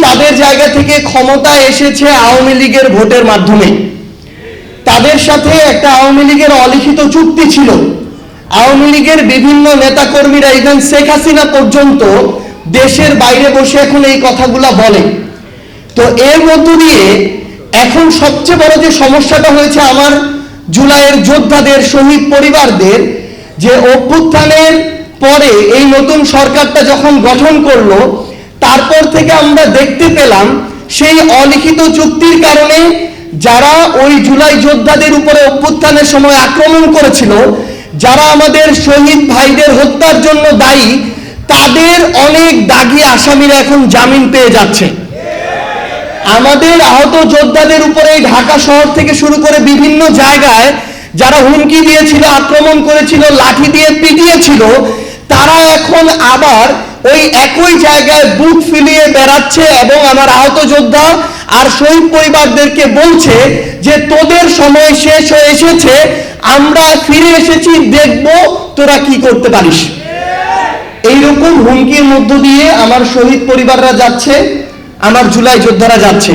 তাদের জায়গা থেকে ক্ষমতায় এসেছে আওয়ামী লীগের ভোটের মাধ্যমে। তাদের সাথে একটা আওয়ামী লীগের অলিখিত চুক্তি ছিল। আওয়ামী লীগের বিভিন্ন নেতাকর্মীরা ইভেন শেখ হাসিনা পর্যন্ত দেশের বাইরে বসে এখন এই কথাগুলা বলে। তো এর মধ্য দিয়ে এখন সবচেয়ে বড় যে সমস্যাটা হয়েছে আমার জুলাইয়ের যোদ্ধাদের, শহীদ পরিবারদের, যে অভ্যুত্থানের পরে এই নতুন সরকারটা যখন গঠন করলো, তারপর থেকে আমরা দেখতে পেলাম সেই অলিখিত চুক্তির কারণে যারা ওই জুলাই যোদ্ধাদের উপরে অভ্যুত্থানের সময় আক্রমণ করেছিল, যারা আমাদের শহীদ ভাইদের হত্যার জন্য দায়ী, তাদের অনেক দাগী আসামিরা এখন জামিন পেয়ে যাচ্ছে। আমাদের আহত যোদ্ধাদের উপরে ঢাকা শহর থেকে শুরু করে বিভিন্ন জায়গায় যারা হুমকি দিয়েছিল, আক্রমণ করেছিল, লাঠি দিয়ে পিটিয়েছিল, তারা এখন আবার ওই একই জায়গায় বুক ফুলিয়ে বেড়াচ্ছে এবং আমার আহত যোদ্ধা আর শহীদ পরিবারদেরকে বলছে যে তোদের সময় শেষ হয়ে এসেছে, আমরা ফিরে এসেছি, দেখব তোরা কি করতে পারিস। এইরকম হুমকির মধ্য দিয়ে আমার শহীদ পরিবাররা যাচ্ছে, আমার জুলাই যোদ্ধারা যাচ্ছে।